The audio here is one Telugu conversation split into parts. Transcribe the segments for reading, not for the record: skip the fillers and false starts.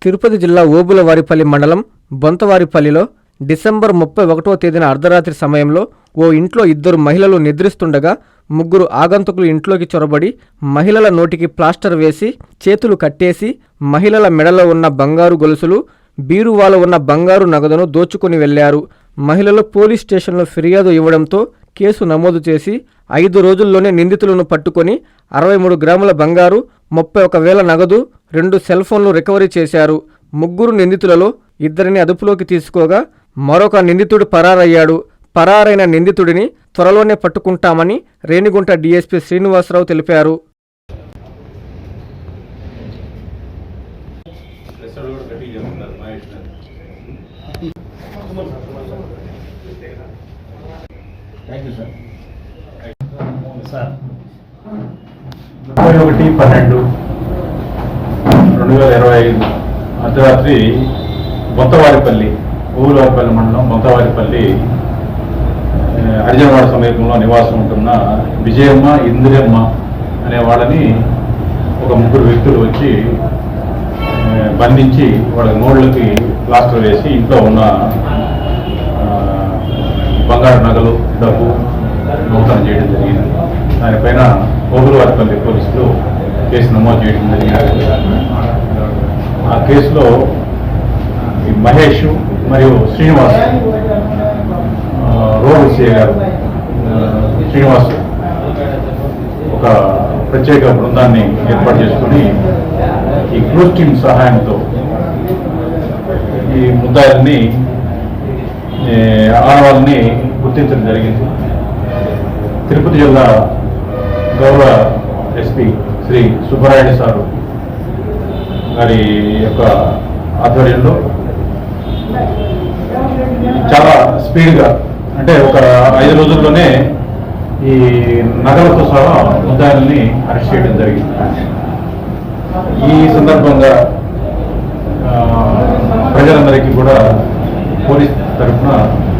తిరుపతి జిల్లా ఓబులవారిపల్లి మండలం బొంతవారిపల్లిలో డిసెంబర్ 31వ తేదీన అర్ధరాత్రి సమయంలో ఓ ఇంట్లో 2 మహిళలు నిద్రిస్తుండగా 3 ఆగంతుకులు ఇంట్లోకి చొరబడి మహిళల నోటికి ప్లాస్టర్ వేసి చేతులు కట్టేసి మహిళల మెడలో ఉన్న బంగారు గొలుసులు బీరువాలో ఉన్న బంగారు నగదును దోచుకుని వెళ్లారు. మహిళలు పోలీస్ స్టేషన్లో ఫిర్యాదు ఇవ్వడంతో కేసు నమోదు చేసి 5 రోజుల్లోనే నిందితులను పట్టుకొని 63 గ్రాముల బంగారు, 31,000 నగదు, 2 సెల్ ఫోన్లు రికవరీ చేశారు. 3 నిందితులలో 2 అదుపులోకి తీసుకోగా మరొక నిందితుడు పరారయ్యాడు. పరారైన నిందితుడిని త్వరలోనే పట్టుకుంటామని రేణిగుంట డీఎస్పీ శ్రీనివాసరావు తెలిపారు. సార్ 31/12/2025 అర్ధరాత్రి బొంతవారిపల్లి ఓబులవారిపల్లి మండలం బొంతవారిపల్లి హరిజనవాడ సమీపంలో నివాసం ఉంటున్న విజయమ్మ, ఇందిరమ్మ అనే వాళ్ళని ఒక 3 వ్యక్తులు వచ్చి బంధించి వాళ్ళ నోళ్ళకి ప్లాస్టర్ వేసి ఇంట్లో ఉన్న బంగారు నగలు, డబ్బు దొంగతనం చేయడం జరిగింది. దానిపైన ఓబులవారిపల్లి పోలీసులు కేసు నమోదు చేయడం జరిగింది. ఆ కేసులో మహేష్ మరియు శ్రీనివాస్, రోడ్ సిఐ గారు శ్రీనివాస్ ఒక ప్రత్యేక బృందాన్ని ఏర్పాటు చేసుకుని ఈ క్లూస్ టీమ్ సహాయంతో ఈ ముద్దాయిల్ని ఆడవాళ్ళని గుర్తించడం జరిగింది. తిరుపతి జిల్లా గౌరవ ఎస్పీ శ్రీ సుబ్బరాయుడు సారు గారి యొక్క ఆధ్వర్యంలో చాలా స్పీడ్గా, అంటే ఒక 5 రోజుల్లోనే ఈ నగలతో సహా ముద్దాయిల్ని అరెస్ట్ చేయడం జరిగింది. ఈ సందర్భంగా ప్రజలందరికీ కూడా పోలీస్ తరఫున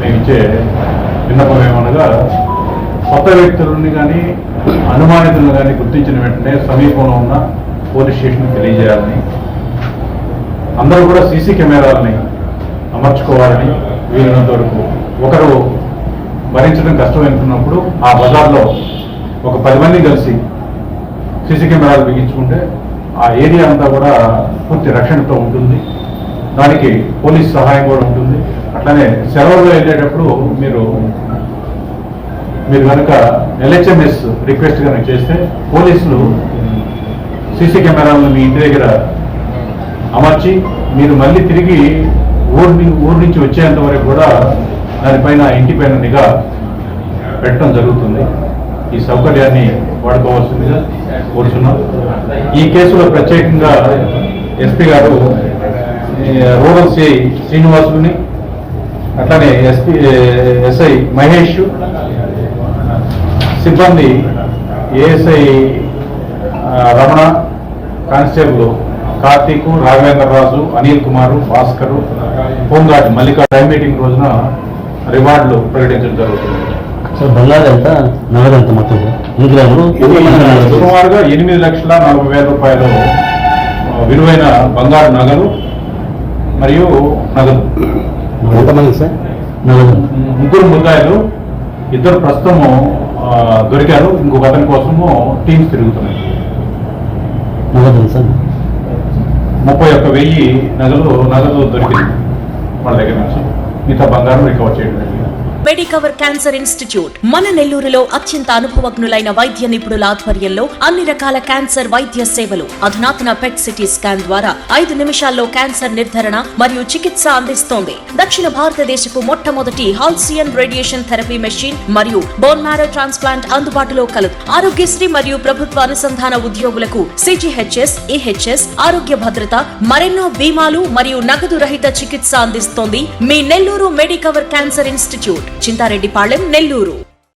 మేము ఇచ్చే విన్నపం ఏమనగా, కొత్త వ్యక్తులని కానీ అనుమానితులను కానీ గుర్తించిన వెంటనే సమీపంలో ఉన్న పోలీస్ స్టేషన్కి తెలియజేయాలని, అందరూ కూడా సీసీ కెమెరాలని అమర్చుకోవాలని, వీలైనంత వరకు ఒకరు భరించడం కష్టమనుకున్నప్పుడు ఆ బజార్లో ఒక 10 మంది కలిసి సీసీ కెమెరాలు బిగించుకుంటే ఆ ఏరియా అంతా కూడా పూర్తి రక్షణతో ఉంటుంది. దానికి పోలీస్ సహాయం కూడా ఉంటుంది. అట్లానే సెలవుల్లో వెళ్ళేటప్పుడు మీరు కనుక ఎల్హెచ్ఎంఎస్ రిక్వెస్ట్ కనుక చేస్తే పోలీసులు సీసీ కెమెరాలను మీ ఇంటి దగ్గర అమర్చి మీరు మళ్ళీ తిరిగి ఊరు నుంచి వచ్చేంత వరకు కూడా దానిపైన ఇంటిపైన నిఘా పెట్టడం జరుగుతుంది. ఈ సౌకర్యాన్ని వాడుకోవాల్సిందిగా కోరుచున్నాం. ఈ కేసులో ప్రత్యేకంగా ఎస్పీ గారు రూరల్ సిఐ శ్రీనివాసుని, అట్లానే ఎస్ఐ మహేష్, సిబ్బంది ASI Ramana, constable Karthik, Raghavendraraju, Anil Kumar, Bhaskar, home guard Mallika time meeting రోజున రివార్డులు ప్రకటించడం జరుగుతుంది. సుమారుగా 8,40,40,000 రూపాయలు విలువైన బంగారు నగలు మరియు నగదు. 3 ముద్దాయిలు, 2 ప్రస్తుతము దొరికారు. ఇంకొక అతని కోసము టీమ్స్ తిరుగుతున్నాయి. 31,000 నగదు దొరికింది వాళ్ళ దగ్గర నుంచి. మిగతా బంగారం రికవర్ చేయడం జరిగింది. మెడికవర్ క్యాన్సర్ ఇన్స్టిట్యూట్ మన నెల్లూరులో అత్యంత అనుభవజ్ఞులైన వైద్య నిపుణుల ఆధ్వర్యంలో అన్ని రకాల క్యాన్సర్ వైద్య సేవలు, అధునాతన పెట్ సిటీ స్కాన్ ద్వారా 5 నిమిషాల్లో క్యాన్సర్ నిర్ధారణ మరియు చికిత్స అందిస్తోంది. దక్షిణ భారతదేశపు మొట్టమొదటి హాల్సియన్ రేడియేషన్ థెరపీ మెషిన్ మరియు బోన్ మ్యారో ట్రాన్స్ప్లాంట్ అందుబాటులో కలదు. ఆరోగ్యశ్రీ మరియు ప్రభుత్వ అనుసంధాన ఉద్యోగులకు సిజిహెచ్ఎస్, ఈహెచ్ఎస్, ఆరోగ్య భద్రత, మరెన్నో బీమాలు మరియు నగదు రహిత చికిత్స అందిస్తోంది మీ Nellore Medicover cancer institute, Chintareddypalem, Nellore.